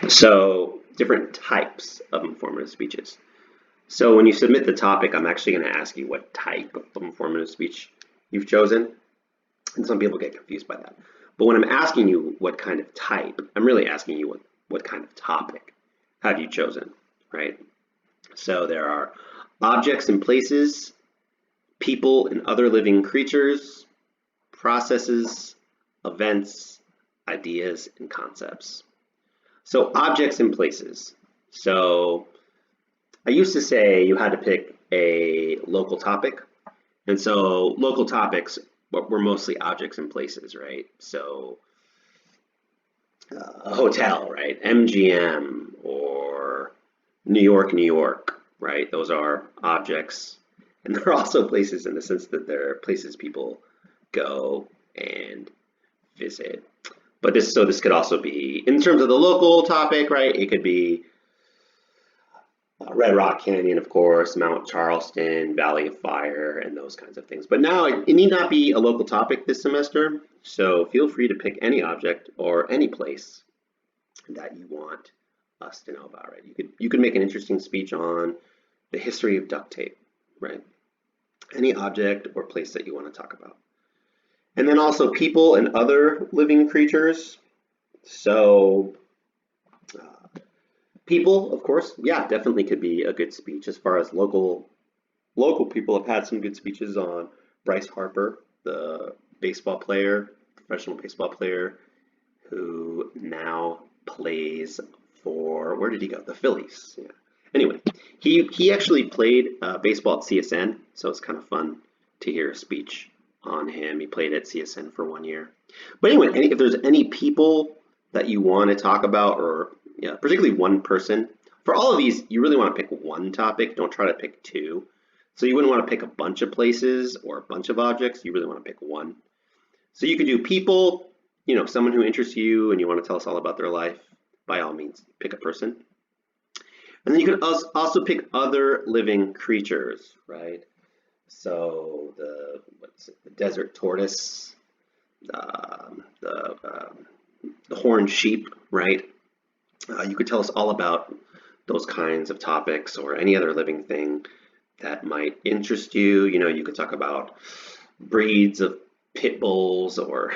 So different types of informative speeches. So when you submit the topic, I'm actually going to ask you what type of informative speech you've chosen. And some people get confused by that. But when I'm asking you what kind of type, I'm really asking you what kind of topic have you chosen, right? So there are objects and places, people and other living creatures, processes, events, ideas, and concepts. So objects and places. So I used to say you had to pick a local topic. And so local topics were mostly objects and places, right? So a hotel, right? MGM or New York, New York, right? Those are objects. And they're also places in the sense that they're places people go and visit. But this could also be in terms of the local topic, right? It could be Red Rock Canyon, of course, Mount Charleston, Valley of Fire, and those kinds of things. But now it need not be a local topic this semester, so feel free to pick any object or any place that you want us to know about, right? You could make an interesting speech on the history of duct tape, right? Any object or place that you want to talk about. And then also people and other living creatures. So people, of course, yeah, definitely could be a good speech as far as local people have had some good speeches on Bryce Harper, the baseball player, professional baseball player, who now plays for, where did he go? The Phillies. Yeah. Anyway, he actually played baseball at CSN, so it's kind of fun to hear a speech on him. He played at CSN for 1 year. But anyway, if there's any people that you want to talk about, or yeah, particularly one person, for all of these, you really want to pick one topic. Don't try to pick two. So you wouldn't want to pick a bunch of places or a bunch of objects. You really want to pick one. So you could do people, someone who interests you and you want to tell us all about their life. By all means, pick a person. And then you can also pick other living creatures, right? So the desert tortoise, the horned sheep, right? You could tell us all about those kinds of topics or any other living thing that might interest you. You could talk about breeds of pit bulls or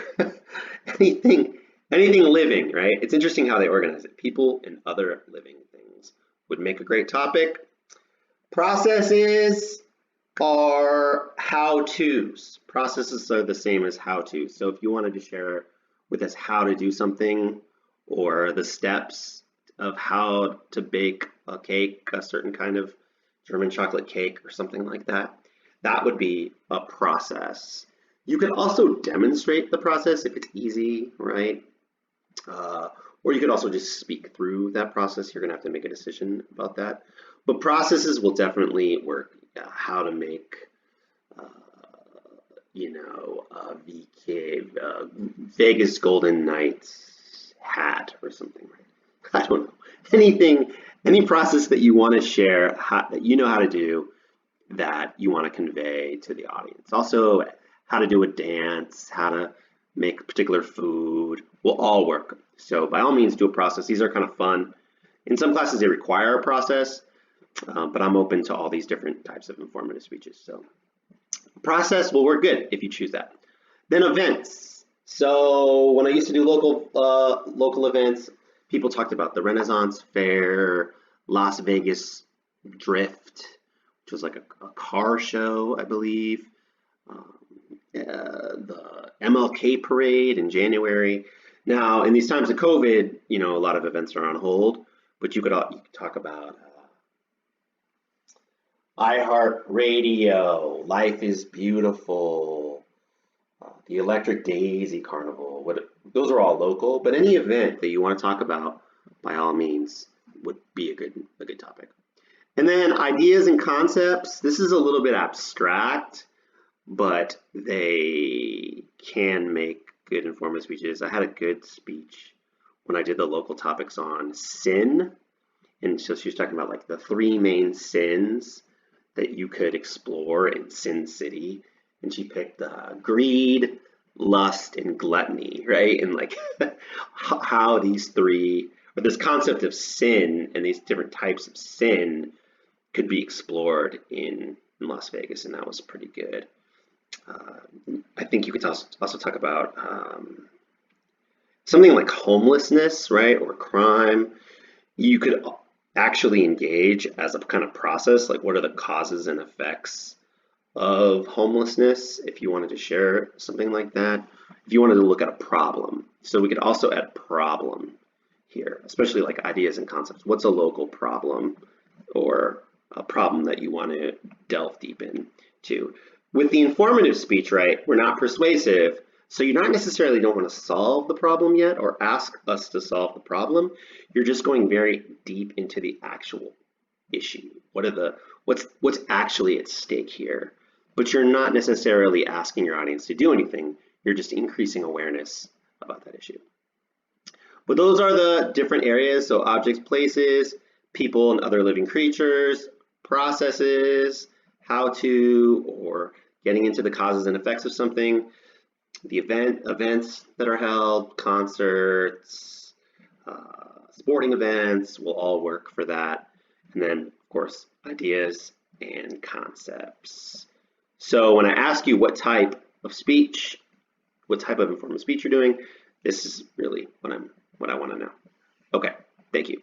anything living, right? It's interesting how they organize it. People and other living things would make a great topic. Processes are how-tos. Processes are the same as how-tos. So if you wanted to share with us how to do something or the steps of how to bake a cake, a certain kind of German chocolate cake or something like that, that would be a process. You can also demonstrate the process if it's easy, right? Or you could also just speak through that process. You're going to have to make a decision about that. But processes will definitely work. How to make, Vegas Golden Knights hat or something, right? I don't know. Any process that you want to share, that you know how to do, that you want to convey to the audience. Also, how to do a dance, how to make particular food will all work. So by all means, do a process. These are kind of fun. In some classes, they require a process, but I'm open to all these different types of informative speeches. So process will work good if you choose that. Then events. So when I used to do local events, people talked about the Renaissance Fair, Las Vegas Drift, which was like a car show, I believe. The MLK parade in January. Now, in these times of COVID, a lot of events are on hold, but you could talk about iHeartRadio, Life is Beautiful, the Electric Daisy Carnival. Those are all local, but any event that you want to talk about, by all means, would be a good topic. And then ideas and concepts. This is a little bit abstract, but they can make good informative speeches. I had a good speech when I did the local topics on sin. And so she was talking about like the three main sins that you could explore in Sin City. And she picked greed, lust, and gluttony, right? And like how these three But this concept of sin and these different types of sin could be explored in Las Vegas, and that was pretty good. I think you could also talk about something like homelessness, right, or crime. You could actually engage as a kind of process, like what are the causes and effects of homelessness, if you wanted to share something like that. If you wanted to look at a problem. So we could also add problem here, especially like ideas and concepts. What's a local problem or a problem that you want to delve deep into? With the informative speech, right, we're not persuasive, so you not necessarily don't want to solve the problem yet or ask us to solve the problem. You're just going very deep into the actual issue. What's actually at stake here? But you're not necessarily asking your audience to do anything. You're just increasing awareness about that issue. But those are the different areas. So objects, places, people and other living creatures, processes, how to, or getting into the causes and effects of something, the events that are held, concerts, sporting events will all work for that. And then, of course, ideas and concepts. So when I ask you what type of speech, what type of informative speech you're doing, this is really what I want to know. Okay, thank you.